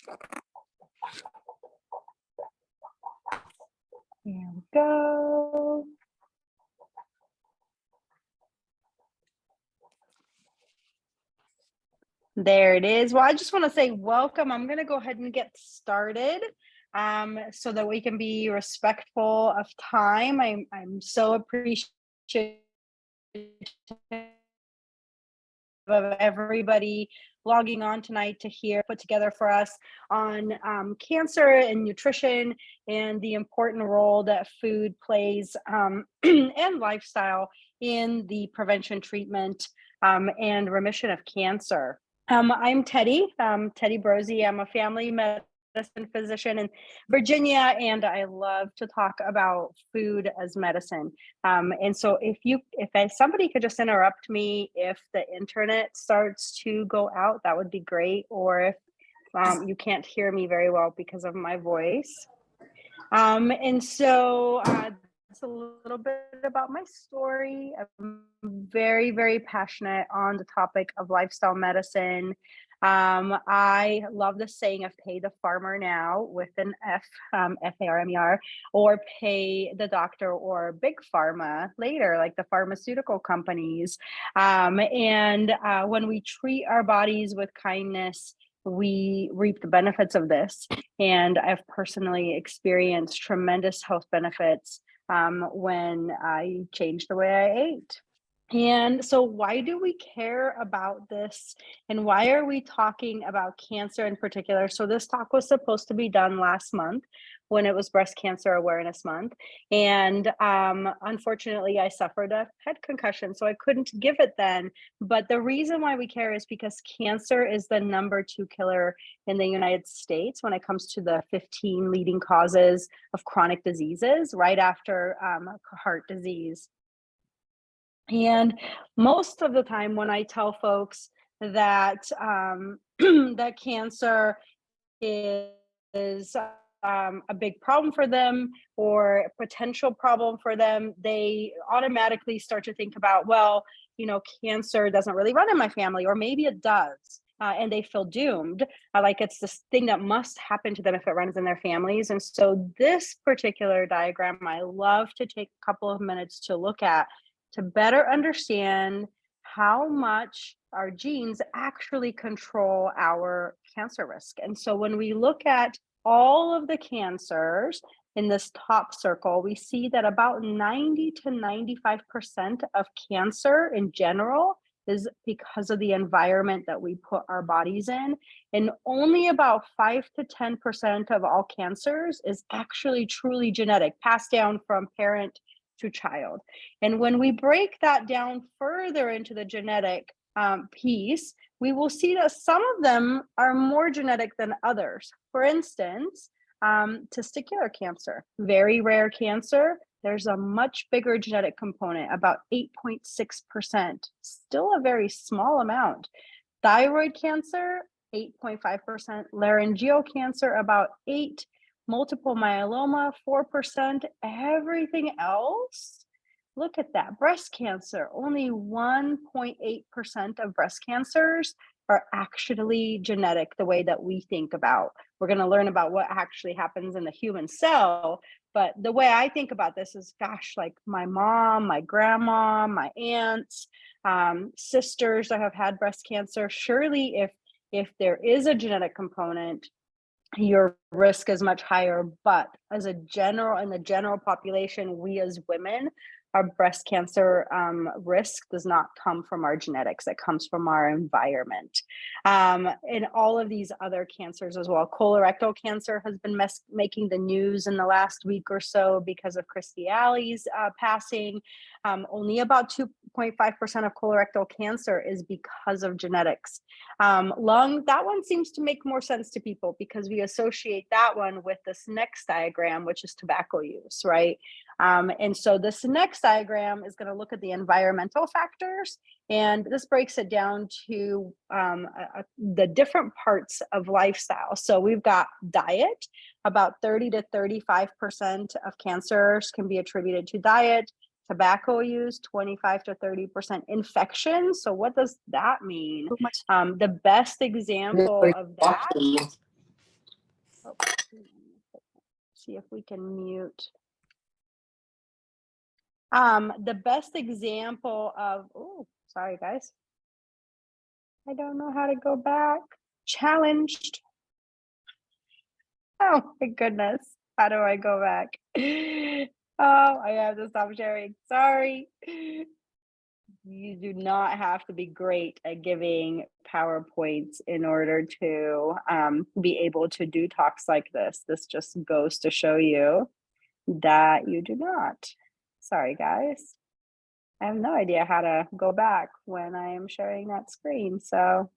Here we go. There it is. Well, I just want to say welcome. I'm going to go ahead and get started so that we can be respectful of time. I'm so appreciative of everybody logging on tonight to hear put together for us on cancer and nutrition and the important role that food plays and lifestyle in the prevention, treatment, and remission of cancer. I'm Teddy Brosey. I'm a family medicine physician in Virginia, and I love to talk about food as medicine. And so, somebody could just interrupt me if the internet starts to go out, that would be great. Or if you can't hear me very well because of my voice. It's a little bit about my story. I'm very, very passionate on the topic of lifestyle medicine. I love the saying of pay the farmer now with an F, F-A-R-M-E-R, or pay the doctor or big pharma later, like the pharmaceutical companies. When we treat our bodies with kindness, we reap the benefits of this. And I've personally experienced tremendous health benefits when I changed the way I ate. And so, why do we care about this? And why are we talking about cancer in particular? So, this talk was supposed to be done last month when it was Breast Cancer Awareness Month. And unfortunately, I suffered a head concussion, so I couldn't give it then. But the reason why we care is because cancer is the number 2 killer in the United States when it comes to the 15 leading causes of chronic diseases, right after heart disease. And most of the time, when I tell folks that that cancer is a big problem for them or a potential problem for them, they automatically start to think about, well, cancer doesn't really run in my family, or maybe it does. And they feel doomed, like it's this thing that must happen to them if it runs in their families. And so, this particular diagram, I love to take a couple of minutes to look at to better understand how much our genes actually control our cancer risk. And so, when we look at all of the cancers in this top circle, we see that about 90 to 95% of cancer in general is because of the environment that we put our bodies in. And only about 5 to 10% of all cancers is actually truly genetic, passed down from parent to child. And when we break that down further into the genetic piece, we will see that some of them are more genetic than others. For instance, testicular cancer, very rare cancer. There's a much bigger genetic component, about 8.6%, still a very small amount. Thyroid cancer, 8.5%, laryngeal cancer, about 8, multiple myeloma, 4%, everything else. Look at that. Breast cancer, only 1.8% of breast cancers are actually genetic the way that we think about. We're going to learn about what actually happens in the human cell. But the way I think about this is, gosh, like my mom, my grandma, my aunts, sisters that have had breast cancer. Surely, if there is a genetic component, your risk is much higher. But as a general, in the general population, we as women, our breast cancer risk does not come from our genetics. It comes from our environment. And all of these other cancers as well. Colorectal cancer has been making the news in the last week or so because of Christy Alley's passing. Only about 2.5% of colorectal cancer is because of genetics. Lung, that one seems to make more sense to people because we associate that one with this next diagram, which is tobacco use, right? And so this next diagram is going to look at the environmental factors, and this breaks it down to the different parts of lifestyle. So we've got diet. About 30 to 35% of cancers can be attributed to diet. Tobacco use, 25 to 30%. Infection. So what does that mean? The best example of that Oh, see if we can mute. The best example of, oh, sorry guys. I don't know how to go back. Challenged. Oh my goodness. How do I go back? Oh, I have to stop sharing. Sorry. You do not have to be great at giving PowerPoints in order to be able to do talks like this. This just goes to show you that you do not. Sorry, guys. I have no idea how to go back when I am sharing that screen. So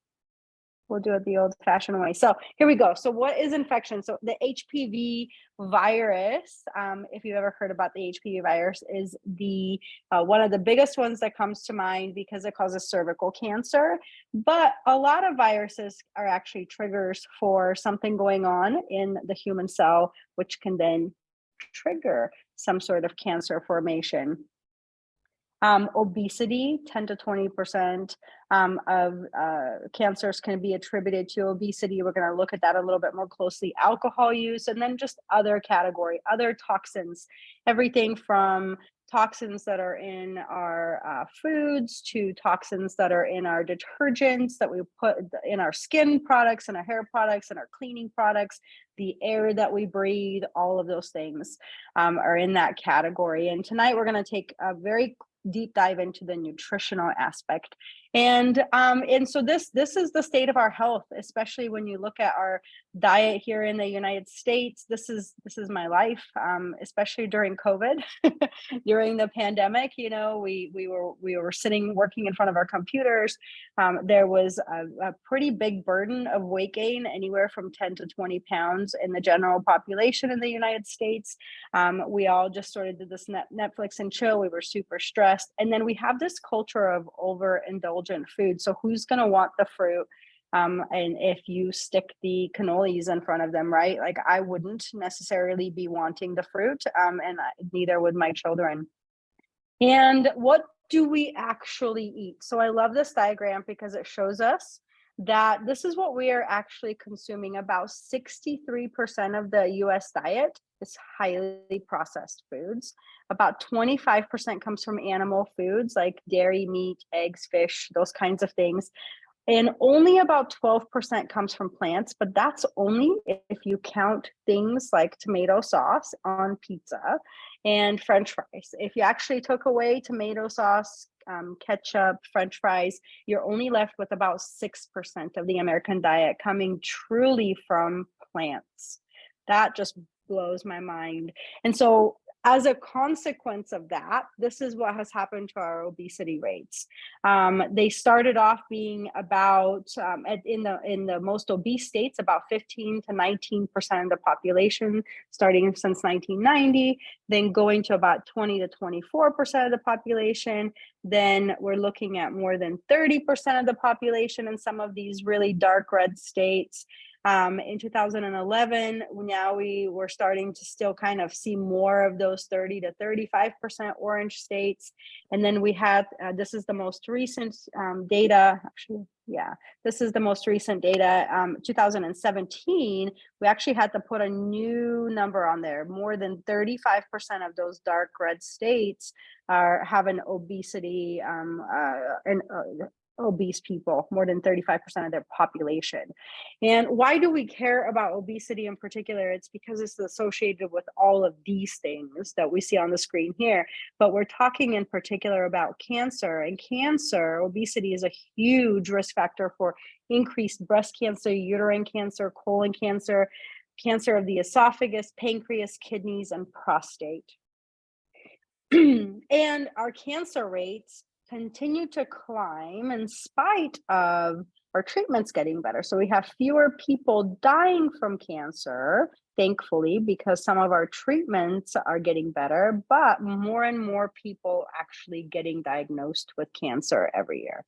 we'll do it the old fashioned way. So here we go. So what is infection? So the HPV virus, if you've ever heard about the HPV virus, is the one of the biggest ones that comes to mind because it causes cervical cancer. But a lot of viruses are actually triggers for something going on in the human cell, which can then trigger some sort of cancer formation. Obesity, 10 to 20% of cancers can be attributed to obesity. We're going to look at that a little bit more closely. Alcohol use, and then just other category, other toxins, everything from toxins that are in our foods to toxins that are in our detergents that we put in our skin products and our hair products and our cleaning products, the air that we breathe, all of those things are in that category. And tonight we're going to take a very deep dive into the nutritional aspect. And so this is the state of our health, especially when you look at our diet here in the United States. This is my life, especially during COVID, during the pandemic. You know, we were sitting working in front of our computers. There was a pretty big burden of weight gain, anywhere from 10 to 20 pounds in the general population in the United States. We all just sort of did this Netflix and chill. We were super stressed. And then we have this culture of overindulgent food. So who's going to want the fruit? And if you stick the cannolis in front of them, right? Like I wouldn't necessarily be wanting the fruit, and neither would my children. And what do we actually eat? So I love this diagram because it shows us that this is what we are actually consuming. About 63% of the US diet is highly processed foods. About 25% comes from animal foods like dairy, meat, eggs, fish, those kinds of things. And only about 12% comes from plants, but that's only if you count things like tomato sauce on pizza and French fries. If you actually took away tomato sauce, ketchup, French fries, you're only left with about 6% of the American diet coming truly from plants. That just blows my mind. And so as a consequence of that, this is what has happened to our obesity rates. They started off being about in the most obese states, about 15 to 19% of the population, starting since 1990. Then going to about 20 to 24% of the population. Then we're looking at more than 30% of the population in some of these really dark red states. In 2011, now we were starting to still kind of see more of those 30 to 35% orange states. And then we had, this is the most recent data, actually, yeah, this is the most recent data, 2017, we actually had to put a new number on there. More than 35% of those dark red states have an obesity, obese people, more than 35% of their population. And why do we care about obesity in particular? It's because it's associated with all of these things that we see on the screen here. But we're talking in particular about cancer, and cancer, obesity is a huge risk factor for increased breast cancer, uterine cancer, colon cancer, cancer of the esophagus, pancreas, kidneys, and prostate. And our cancer rates continue to climb in spite of our treatments getting better. So we have fewer people dying from cancer, thankfully, because some of our treatments are getting better, but more and more people actually getting diagnosed with cancer every year.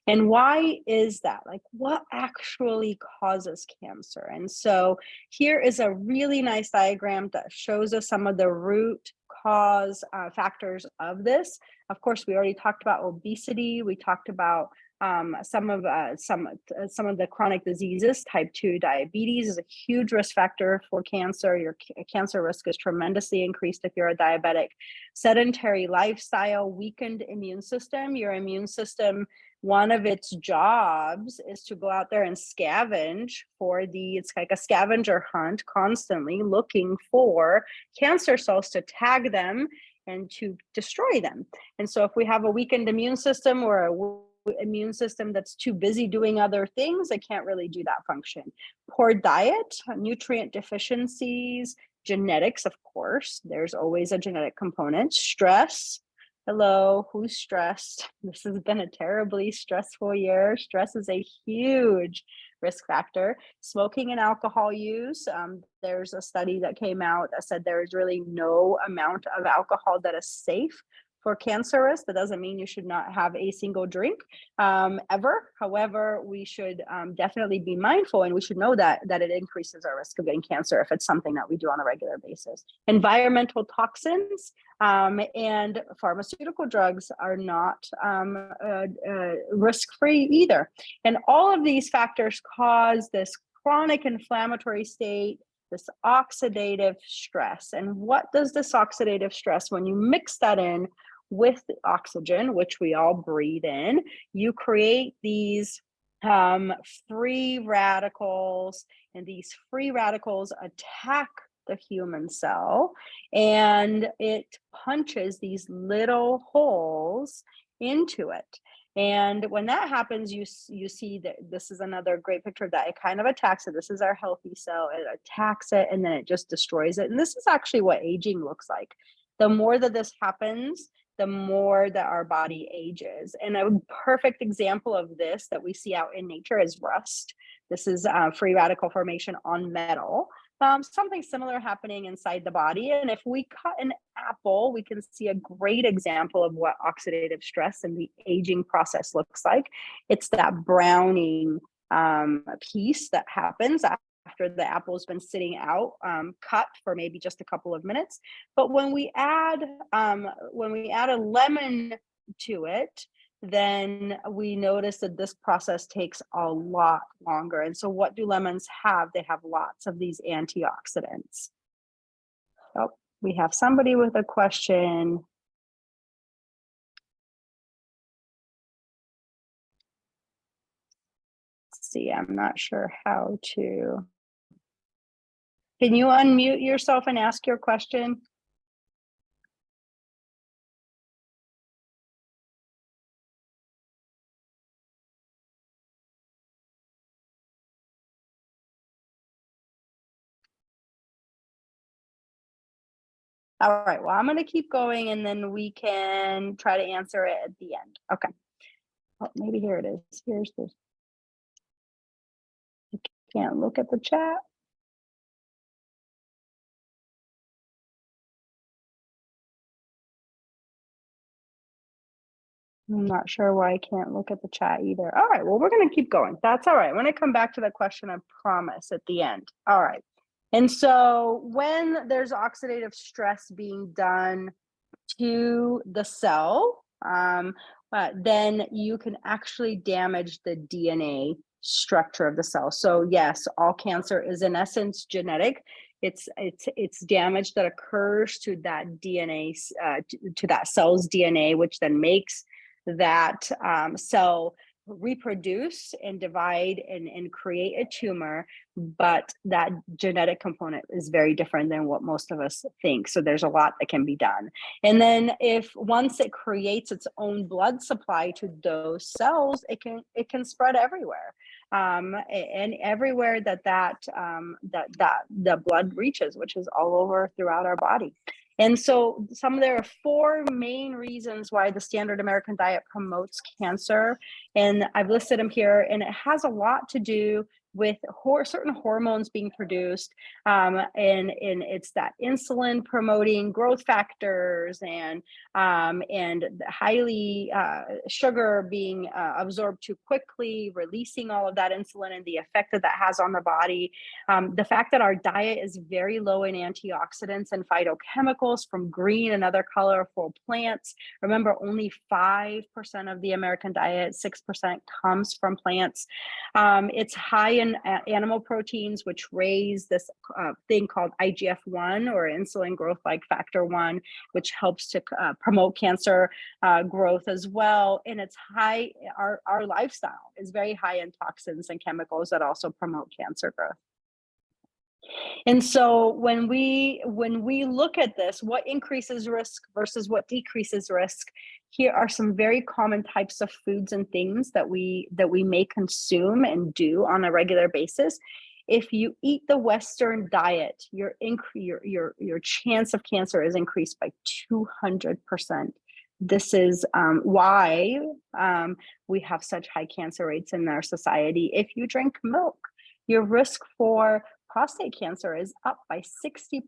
And why is that? Like, what actually causes cancer? And so here is a really nice diagram that shows us some of the root cause factors of this. Of course, we already talked about obesity. We talked about some of the chronic diseases. Type 2 diabetes is a huge risk factor for cancer. Your cancer risk is tremendously increased if you're a diabetic. Sedentary lifestyle, weakened immune system. Your immune system, one of its jobs is to go out there and scavenge it's like a scavenger hunt, constantly looking for cancer cells to tag them and to destroy them. And so if we have a weakened immune system or a immune system that's too busy doing other things, it can't really do that function. Poor diet, nutrient deficiencies, genetics, of course, there's always a genetic component. Stress. Hello, who's stressed? This has been a terribly stressful year. Stress is a huge risk factor. Smoking and alcohol use. There's a study that came out that said there is really no amount of alcohol that is safe for cancer risk. That doesn't mean you should not have a single drink ever. However, we should definitely be mindful, and we should know that it increases our risk of getting cancer if it's something that we do on a regular basis. Environmental toxins and pharmaceutical drugs are not risk-free either. And all of these factors cause this chronic inflammatory state, this oxidative stress. And what does this oxidative stress, when you mix that in with the oxygen, which we all breathe in, you create these free radicals, and these free radicals attack the human cell, and it punches these little holes into it. And when that happens, you see that this is another great picture of that. It kind of attacks it. This is our healthy cell. It attacks it, and then it just destroys it. And this is actually what aging looks like. The more that this happens, the more that our body ages. And a perfect example of this that we see out in nature is rust. This is free radical formation on metal. Something similar happening inside the body. And if we cut an apple, we can see a great example of what oxidative stress and the aging process looks like. It's that browning piece that happens after the apple's been sitting out, cut for maybe just a couple of minutes. But when we add a lemon to it, then we notice that this process takes a lot longer. And so what do lemons have? They have lots of these antioxidants. Oh, we have somebody with a question. Let's see, I'm not sure how to. Can you unmute yourself and ask your question? All right, well, I'm going to keep going, and then we can try to answer it at the end. Okay. Oh, maybe here it is. Here's this. You can't look at the chat. I'm not sure why I can't look at the chat either. All right, well, we're going to keep going. That's all right. I'm going to come back to the question, I promise, at the end. All right. And so when there's oxidative stress being done to the cell, then you can actually damage the DNA structure of the cell. So yes, all cancer is in essence genetic. It's damage that occurs to that DNA, to that cell's DNA, which then makes that cell reproduce and divide and create a tumor. But that genetic component is very different than what most of us think. So there's a lot that can be done. And then once it creates its own blood supply to those cells, it can spread everywhere. And everywhere that the blood reaches, which is all over throughout our body. And so there are 4 main reasons why the standard American diet promotes cancer. And I've listed them here, and it has a lot to do with certain hormones being produced, and it's that insulin promoting growth factors and highly sugar being absorbed too quickly, releasing all of that insulin and the effect that has on the body. The fact that our diet is very low in antioxidants and phytochemicals from green and other colorful plants. Remember, only 5% of the American diet, 6% 96% comes from plants. It's high in animal proteins, which raise this thing called IGF-1 or insulin growth like factor 1, which helps to promote cancer growth as well. And it's high, our lifestyle is very high in toxins and chemicals that also promote cancer growth. And so when we look at this, what increases risk versus what decreases risk, here are some very common types of foods and things that we may consume and do on a regular basis. If you eat the Western diet, your chance of cancer is increased by 200%. This is why we have such high cancer rates in our society. If you drink milk, your risk for prostate cancer is up by 60%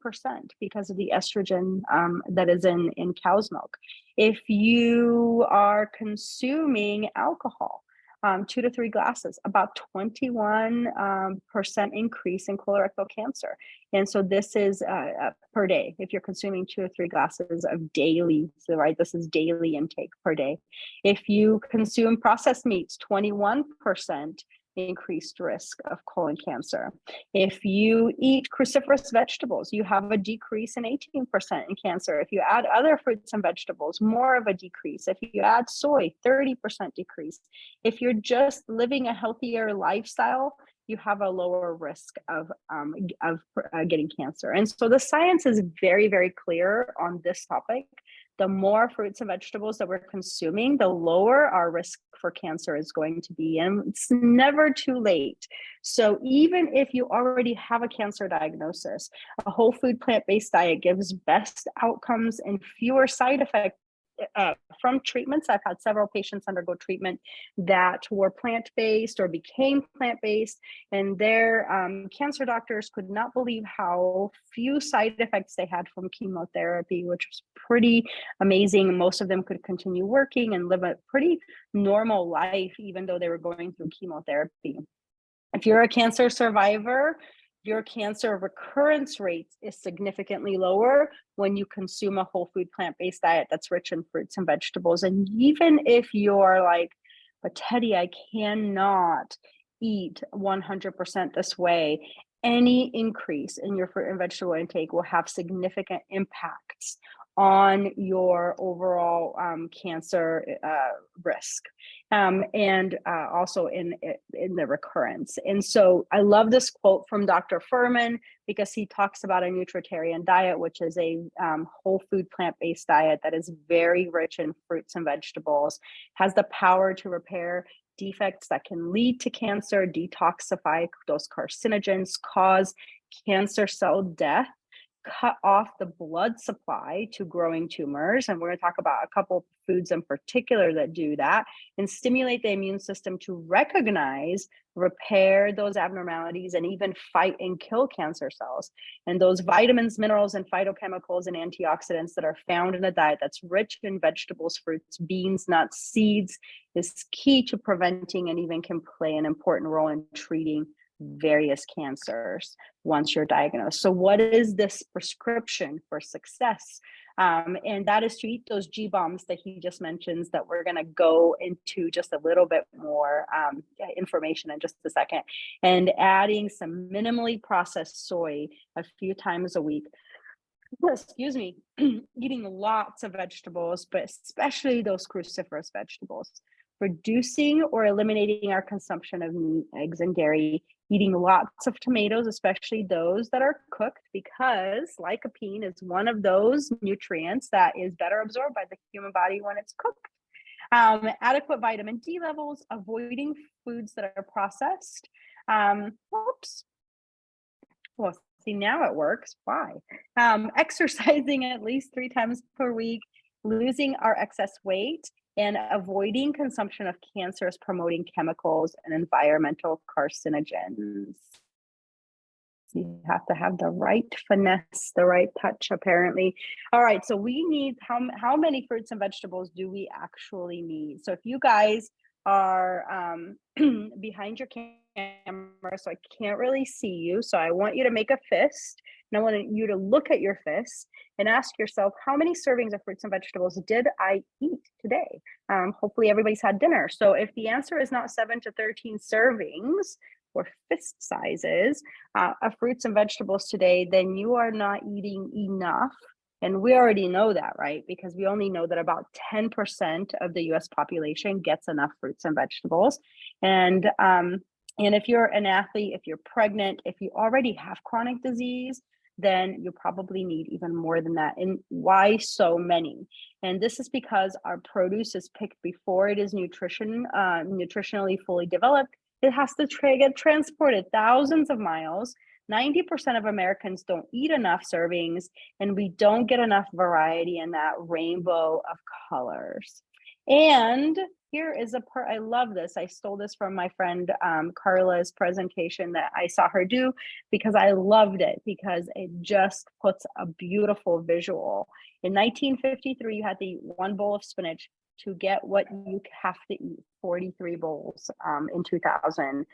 because of the estrogen that is in cow's milk. If you are consuming alcohol, 2 to 3 glasses, about 21% increase in colorectal cancer. And so this is per day. If you're consuming 2 or 3 glasses of daily, so right, this is daily intake per day. If you consume processed meats, 21% increased risk of colon cancer. If you eat cruciferous vegetables, you have a decrease in 18% in cancer. If you add other fruits and vegetables, more of a decrease. If you add soy, 30% decrease. If you're just living a healthier lifestyle, you have a lower risk of getting cancer. And so the science is very, very clear on this topic. The more fruits and vegetables that we're consuming, the lower our risk for cancer is going to be. And it's never too late. So even if you already have a cancer diagnosis, a whole food plant-based diet gives best outcomes and fewer side effects from treatments. I've had several patients undergo treatment that were plant-based or became plant-based, and their cancer doctors could not believe how few side effects they had from chemotherapy, which was pretty amazing. Most of them could continue working and live a pretty normal life, even though they were going through chemotherapy. If you're a cancer survivor, your cancer recurrence rate is significantly lower when you consume a whole food plant-based diet that's rich in fruits and vegetables. And even if you're like, but Teddy, I cannot eat 100% this way, any increase in your fruit and vegetable intake will have significant impacts on your overall cancer risk, and also in the recurrence. And so I love this quote from Dr. Furman, because he talks about a nutritarian diet, which is a whole food plant-based diet that is very rich in fruits and vegetables, has the power to repair defects that can lead to cancer, detoxify those carcinogens, cause cancer cell death, cut off the blood supply to growing tumors. And we're going to talk about a couple of foods in particular that do that, and stimulate the immune system to recognize, repair those abnormalities, and even fight and kill cancer cells. And those vitamins, minerals, and phytochemicals and antioxidants that are found in a diet that's rich in vegetables, fruits, beans, nuts, seeds is key to preventing, and even can play an important role in treating various cancers once you're diagnosed. So what is this prescription for success? And that is to eat those G bombs that he just mentions, that we're going to go into just a little bit more information in just a second, and adding some minimally processed soy a few times a week. Excuse me, eating lots of vegetables, but especially those cruciferous vegetables, reducing or eliminating our consumption of meat, eggs, and dairy, eating lots of tomatoes, especially those that are cooked, because lycopene is one of those nutrients that is better absorbed by the human body when it's cooked. Adequate vitamin D levels, avoiding foods that are processed. Well, see, now it works. Why? Exercising at least 3 times per week, losing our excess weight, and avoiding consumption of cancerous promoting chemicals and environmental carcinogens. You have to have the right finesse, the right touch, apparently. All right, so we need, how many fruits and vegetables do we actually need? So if you guys are behind your camera, so I can't really see you, so I want you to make a fist. And I want you to look at your fists and ask yourself, how many servings of fruits and vegetables did I eat today? Hopefully everybody's had dinner. So if the answer is not 7 to 13 servings or fist sizes of fruits and vegetables today, then you are not eating enough. And we already know that, right? Because we only know that about 10% of the US population gets enough fruits and vegetables. And if you're an athlete, if you're pregnant, if you already have chronic disease, then you probably need even more than that. And why so many? And this is because our produce is picked before it is nutritionally fully developed. It has to get transported thousands of miles. 90% of Americans don't eat enough servings, and we don't get enough variety in that rainbow of colors. And here is I love this. I stole this from my friend Carla's presentation that I saw her do, because I loved it, because it just puts a beautiful visual. In 1953, you had to eat 1 bowl of spinach to get what you have to eat 43 bowls in 2000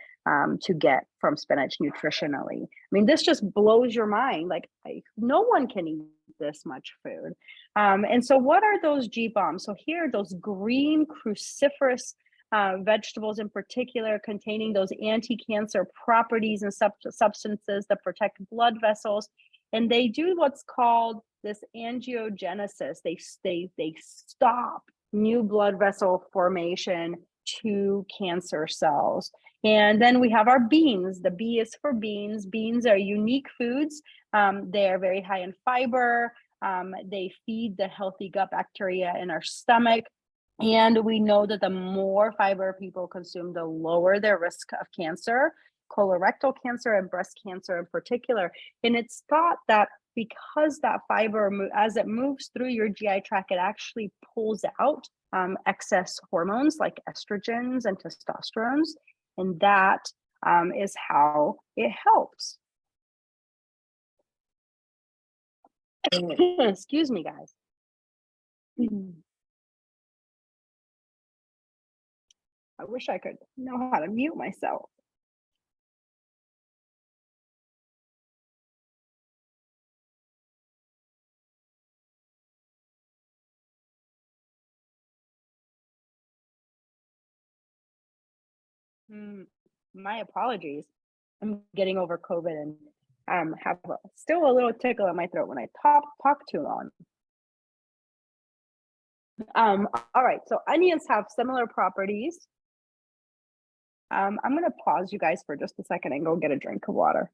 to get from spinach nutritionally. I mean, this just blows your mind. Like, no one can eat this much food. And so what are those GBOMs? So here are those green cruciferous vegetables in particular, containing those anti-cancer properties and substances that protect blood vessels. And they do what's called this angiogenesis. They stop new blood vessel formation to cancer cells. And then we have our beans. The B is for beans. Beans are unique foods. They are very high in fiber. They feed the healthy gut bacteria in our stomach. And we know that the more fiber people consume, the lower their risk of cancer, colorectal cancer and breast cancer in particular. And it's thought that because that fiber, as it moves through your GI tract, it actually pulls out excess hormones like estrogens and testosterones. And that is how it helps. Excuse me, guys. I wish I could know how to mute myself. My apologies. I'm getting over COVID and have still a little tickle in my throat when I talk too long. All right, so onions have similar properties. I'm going to pause you guys for just a second and go get a drink of water.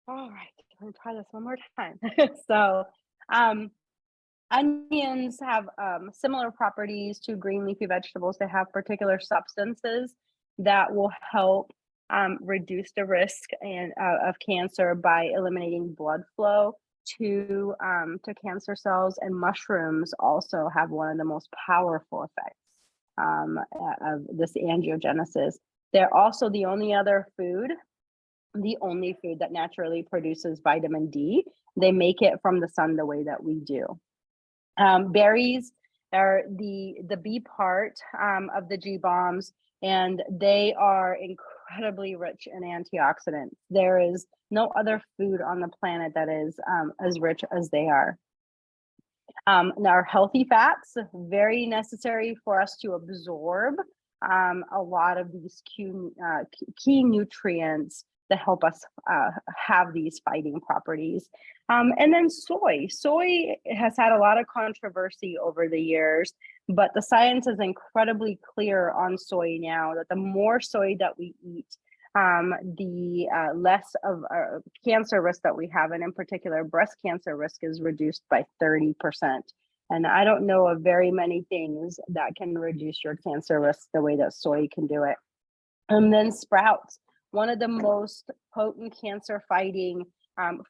All right, let me try this one more time. So, onions have similar properties to green leafy vegetables. They have particular substances that will help reduce the risk of cancer by eliminating blood flow to cancer cells. And mushrooms also have one of the most powerful effects of this angiogenesis. They're also the only food that naturally produces vitamin D. They make it from the sun the way that we do. Berries are the B part of the GBOMs, and they are incredibly rich in antioxidants. There is no other food on the planet that is as rich as they are. Now, healthy fats, very necessary for us to absorb a lot of these key nutrients that help us have these fighting properties. And then soy. Soy has had a lot of controversy over the years, but the science is incredibly clear on soy now, that the more soy that we eat, the less of cancer risk that we have, and in particular, breast cancer risk is reduced by 30%. And I don't know of very many things that can reduce your cancer risk the way that soy can do it. And then sprouts, one of the most potent cancer fighting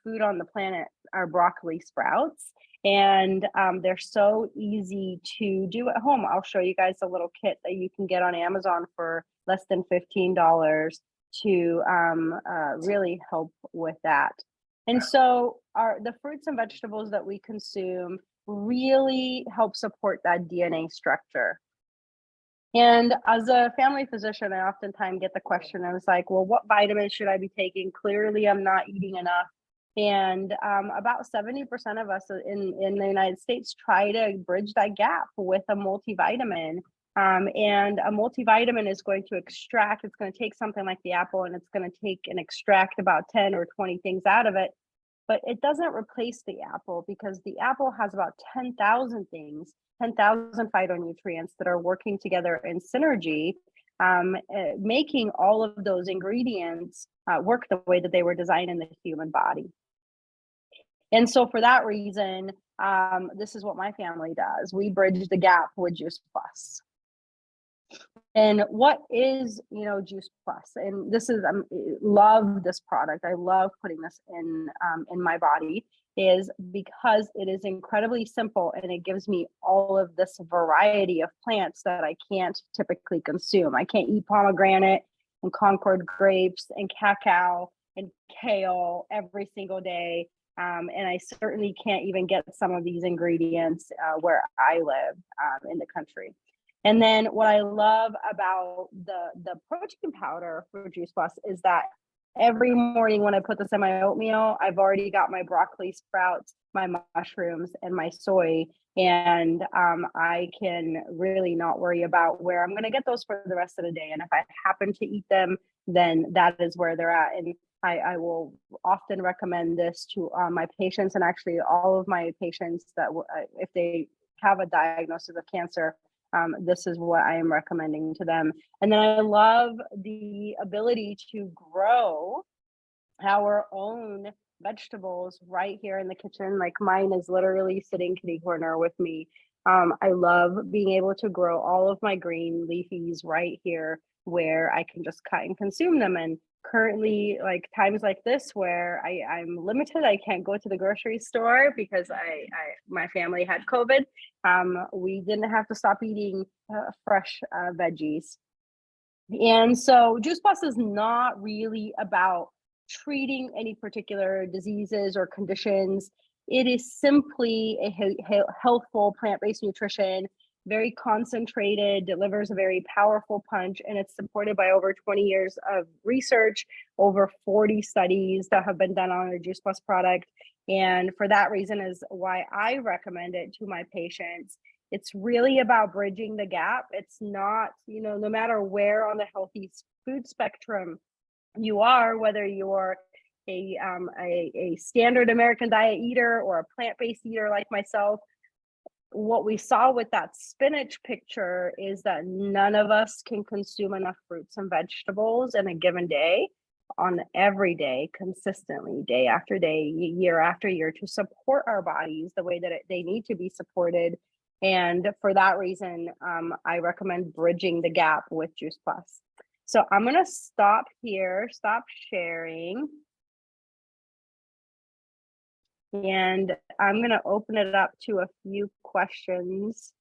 food on the planet are broccoli sprouts. And they're so easy to do at home. I'll show you guys a little kit that you can get on Amazon for less than $15 to really help with that. And so the fruits and vegetables that we consume really help support that DNA structure. And as a family physician, I oftentimes get the question, I was like, well, what vitamins should I be taking? Clearly, I'm not eating enough. And about 70% of us in the United States try to bridge that gap with a multivitamin. And a multivitamin is going to extract, it's going to take something like the apple and it's going to take and extract about 10 or 20 things out of it. But it doesn't replace the apple because the apple has about 10,000 things, 10,000 phytonutrients that are working together in synergy, making all of those ingredients work the way that they were designed in the human body. And so for that reason, this is what my family does. We bridge the gap with Juice Plus. And what is, Juice Plus? And this is, love this product. I love putting this in my body, is because it is incredibly simple and it gives me all of this variety of plants that I can't typically consume. I can't eat pomegranate and Concord grapes and cacao and kale every single day. And I certainly can't even get some of these ingredients where I live in the country. And then what I love about the protein powder for Juice Plus is that every morning when I put this in my oatmeal, I've already got my broccoli sprouts, my mushrooms, and my soy. And I can really not worry about where I'm going to get those for the rest of the day. And if I happen to eat them, then that is where they're at. And I will often recommend this to my patients, and actually all of my patients that if they have a diagnosis of cancer, this is what I am recommending to them. And then I love the ability to grow our own vegetables right here in the kitchen. Like mine is literally sitting kitty corner with me. I love being able to grow all of my green leafies right here where I can just cut and consume them. And currently, like times like this where I'm limited, I can't go to the grocery store because my family had COVID. We didn't have to stop eating fresh veggies. And so Juice Plus is not really about treating any particular diseases or conditions. It is simply a healthful plant-based nutrition, very concentrated, delivers a very powerful punch, and it's supported by over 20 years of research, over 40 studies that have been done on a Juice Plus product. And for that reason is why I recommend it to my patients. It's really about bridging the gap. It's not, no matter where on the healthy food spectrum you are, whether you're a standard American diet eater or a plant-based eater like myself, what we saw with that spinach picture is that none of us can consume enough fruits and vegetables in a given day, on every day, consistently, day after day, year after year, to support our bodies the way that they need to be supported. And for that reason, I recommend bridging the gap with Juice Plus. So I'm going to stop here, stop sharing. And I'm going to open it up to a few questions.